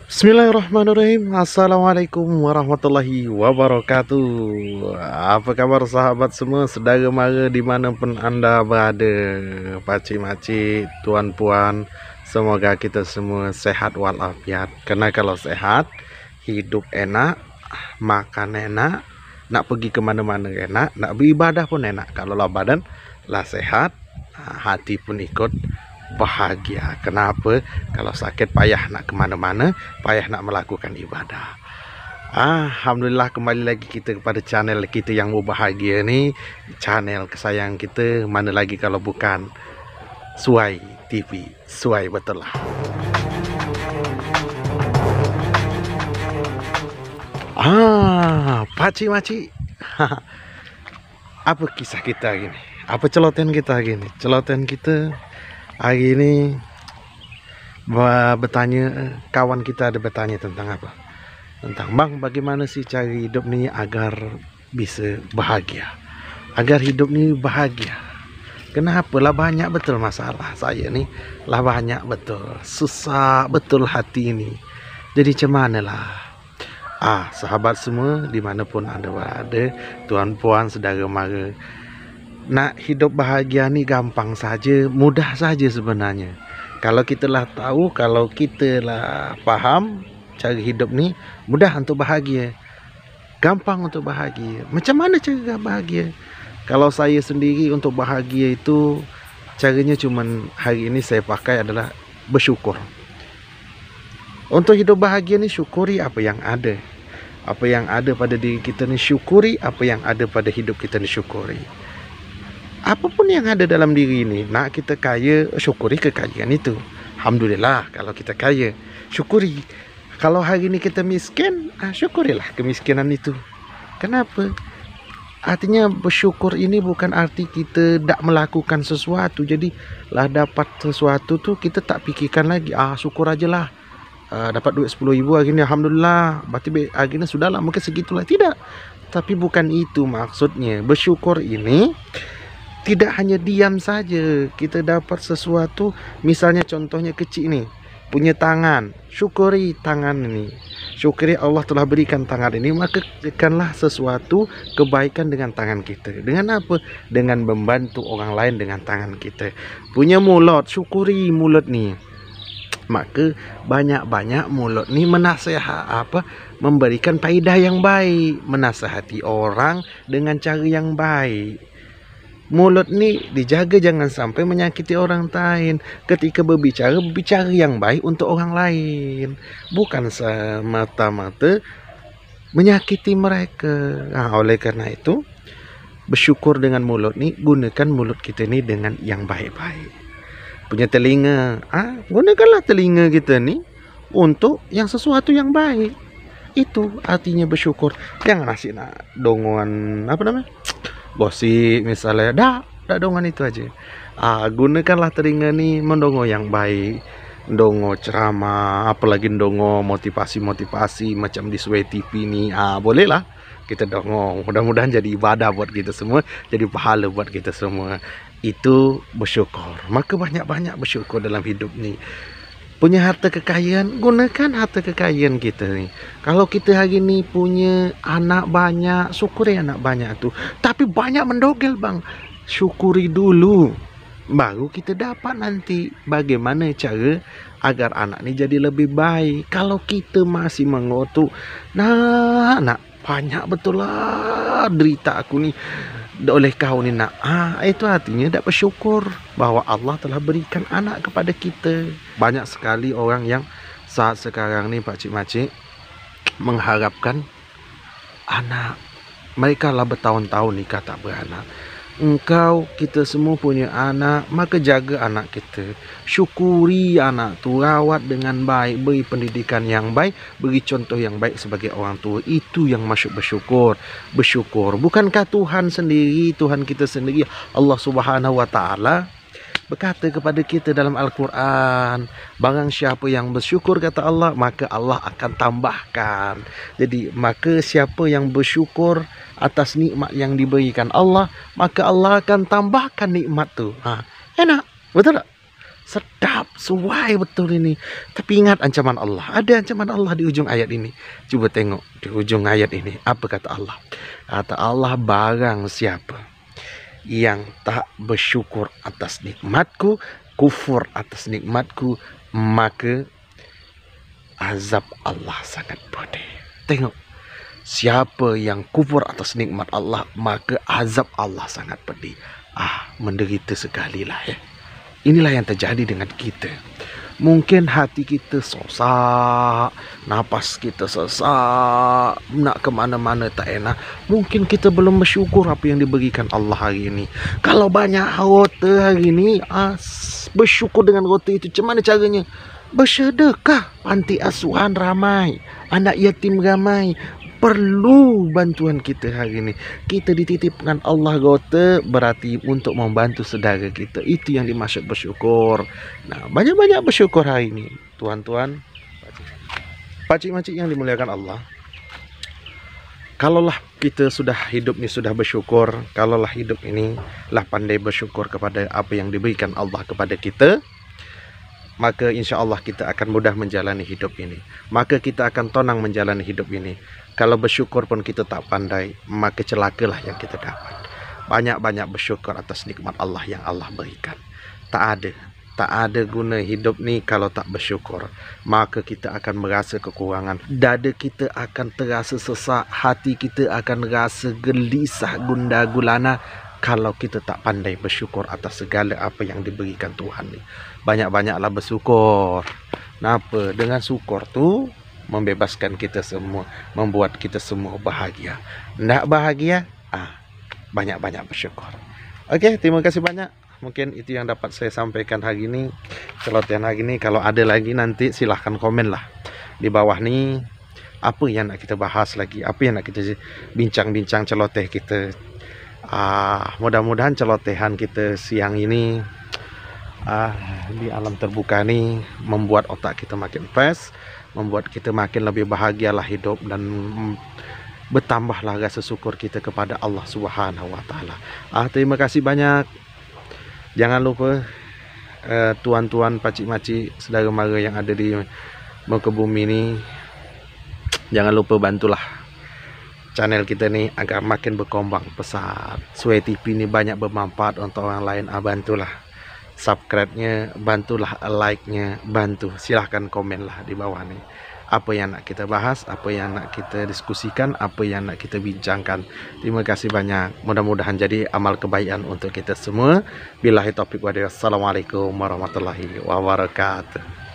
Bismillahirrahmanirrahim. Assalamualaikum warahmatullahi wabarakatuh. Apa kabar sahabat semua, saudara mara dimanapun anda berada, pakcik-makcik, tuan-puan, semoga kita semua sehat walafiat. Karena kalau sehat, hidup enak, makan enak, nak pergi kemana-mana enak, nak beribadah pun enak. Kalau lah badan lah sehat, hati pun ikut bahagia. Kenapa? Kalau sakit payah nak kemana-mana, payah nak melakukan ibadah. Alhamdulillah, kembali lagi kita kepada channel kita yang berbahagia ni, channel kesayangan kita. Mana lagi kalau bukan Suai TV. Suai betul lah. Pakcik-makcik, apa kisah kita hari ni? Apa celotehan kita hari ni? Celotehan kita hari ini bertanya, kawan kita ada bertanya tentang apa? Tentang, bang, bagaimana sih cari hidup ni agar bisa bahagia, agar hidup ni bahagia. Kenapa lah banyak betul masalah saya ni, lah banyak betul, susah betul hati ini. Jadi macam mana lah? Sahabat semua dimanapun anda berada, tuan puan saudara mara, nak hidup bahagia ni gampang saja, mudah saja sebenarnya. Kalau kita lah tahu, kalau kita lah faham cara hidup ni, mudah untuk bahagia, gampang untuk bahagia. Macam mana cara bahagia? Kalau saya sendiri untuk bahagia itu, caranya cuman hari ini saya pakai adalah bersyukur. Untuk hidup bahagia ni, syukuri apa yang ada. Apa yang ada pada diri kita ni syukuri, apa yang ada pada hidup kita ni syukuri. Apapun yang ada dalam diri ini, nak kita kaya, syukuri kekayaan itu. Alhamdulillah kalau kita kaya, syukuri. Kalau hari ini kita miskin, syukurilah kemiskinan itu. Kenapa? Artinya bersyukur ini bukan arti kita tak melakukan sesuatu. Jadi lah dapat sesuatu tu kita tak fikirkan lagi, syukur aja lah. Dapat duit 10,000 hari ni, alhamdulillah, berarti hari ni sudahlah, mungkin segitulah. Tidak. Tapi bukan itu maksudnya. Bersyukur ini tidak hanya diam saja. Kita dapat sesuatu, misalnya contohnya kecil ni, punya tangan, syukuri tangan ini. Syukuri Allah telah berikan tangan ini, maka berikanlah sesuatu kebaikan dengan tangan kita. Dengan apa? Dengan membantu orang lain dengan tangan kita. Punya mulut, syukuri mulut ni. Maka banyak-banyak mulut ni memberikan faedah yang baik, menasihati orang dengan cara yang baik. Mulut ni dijaga jangan sampai menyakiti orang lain. Ketika berbicara yang baik untuk orang lain, bukan semata-mata menyakiti mereka. Oleh karena itu, bersyukur dengan mulut ni, gunakan mulut kita ni dengan yang baik-baik. Punya telinga, gunakanlah telinga kita ni untuk yang sesuatu yang baik. Itu artinya bersyukur. Jangan asyik nak dongan gosip misalnya, dah dongan itu aja. Gunakanlah telinga ni mendongo yang baik, dongo ceramah, apalagi dongo motivasi macam di Suai TV ni. Bolehlah kita dongo, mudah-mudahan jadi ibadah buat kita semua, jadi pahala buat kita semua. Itu bersyukur. Maka banyak-banyak bersyukur dalam hidup ni. Punya harta kekayaan, gunakan harta kekayaan kita ni. Kalau kita hari ni punya anak banyak, syukuri anak banyak tu. Tapi banyak mendogel, bang, syukuri dulu, baru kita dapat nanti bagaimana cara agar anak ni jadi lebih baik. Kalau kita masih mengotuk, nak banyak betul lah derita aku ni oleh kau ni, nak itu artinya tak bersyukur bahawa Allah telah berikan anak kepada kita. Banyak sekali orang yang saat sekarang ni, pakcik-makcik, mengharapkan anak. Mereka lah bertahun-tahun nikah tak beranak. Engkau, kita semua punya anak, maka jaga anak kita. Syukuri anak tu, rawat dengan baik, beri pendidikan yang baik, beri contoh yang baik sebagai orang tua. Itu yang maksud bersyukur. Bersyukur. Bukankah Tuhan sendiri, Tuhan kita sendiri, Allah Subhanahu Wa Taala berkata kepada kita dalam Al-Quran, barang siapa yang bersyukur, kata Allah, maka Allah akan tambahkan. Jadi maka siapa yang bersyukur atas nikmat yang diberikan Allah, maka Allah akan tambahkan nikmat tu. Enak, betul tak? Sedap, sesuai betul ini. Tapi ingat ancaman Allah. Ada ancaman Allah di ujung ayat ini. Coba tengok di ujung ayat ini. Apa kata Allah? Kata Allah, barang siapa yang tak bersyukur atas nikmatku, kufur atas nikmatku, maka azab Allah sangat pedih. Tengok. Siapa yang kufur atas nikmat Allah, maka azab Allah sangat pedih. Menderita sekali lah ya. Inilah yang terjadi dengan kita. Mungkin hati kita sosak, napas kita sesak, nak kemana-mana tak enak. Mungkin kita belum bersyukur apa yang diberikan Allah hari ini. Kalau banyak harta hari ini, bersyukur dengan harta itu. Macam mana caranya? Bersedekah, panti asuhan ramai, anak yatim ramai. Perlu bantuan kita hari ini. Kita dititipkan Allah gota, berarti untuk membantu saudara kita. Itu yang dimaksud bersyukur. Nah, banyak-banyak bersyukur hari ini. Tuan-tuan, pakcik-makcik yang dimuliakan Allah. Kalaulah kita sudah hidup ni sudah bersyukur, kalaulah hidup ini lah pandai bersyukur kepada apa yang diberikan Allah kepada kita, maka insya Allah kita akan mudah menjalani hidup ini. Maka kita akan tenang menjalani hidup ini. Kalau bersyukur pun kita tak pandai, maka celakalah yang kita dapat. Banyak-banyak bersyukur atas nikmat Allah yang Allah berikan. Tak ada guna hidup ni kalau tak bersyukur. Maka kita akan merasa kekurangan. Dada kita akan terasa sesak, hati kita akan rasa gelisah, gundah gulana, kalau kita tak pandai bersyukur atas segala apa yang diberikan Tuhan ni. Banyak-banyaklah bersyukur. Kenapa? Dengan syukur tu membebaskan kita semua, membuat kita semua bahagia. Nak bahagia? Banyak-banyak bersyukur. Okey, terima kasih banyak. Mungkin itu yang dapat saya sampaikan hari ini. Celotehan hari ini. Kalau ada lagi nanti silahkan komen lah di bawah ni. Apa yang nak kita bahas lagi? Apa yang nak kita bincang-bincang celoteh kita? Mudah-mudahan celotehan kita siang ini di alam terbuka ni membuat otak kita makin fresh, membuat kita makin lebih bahagialah hidup, dan bertambahlah rasa syukur kita kepada Allah Subhanahu wa taala. Terima kasih banyak. Jangan lupa tuan-tuan, pakcik-makcik, saudara mara yang ada di muka bumi ni, jangan lupa bantulah channel kita ni agar makin berkembang pesat. Sway TV ni banyak bermanfaat untuk orang lain. Bantulah subscribe-nya, bantulah like-nya, bantu. Silahkan komen lah di bawah ni. Apa yang nak kita bahas, apa yang nak kita diskusikan, apa yang nak kita bincangkan. Terima kasih banyak. Mudah-mudahan jadi amal kebaikan untuk kita semua. Billahi taufiq wa hidayah. Assalamualaikum warahmatullahi wabarakatuh.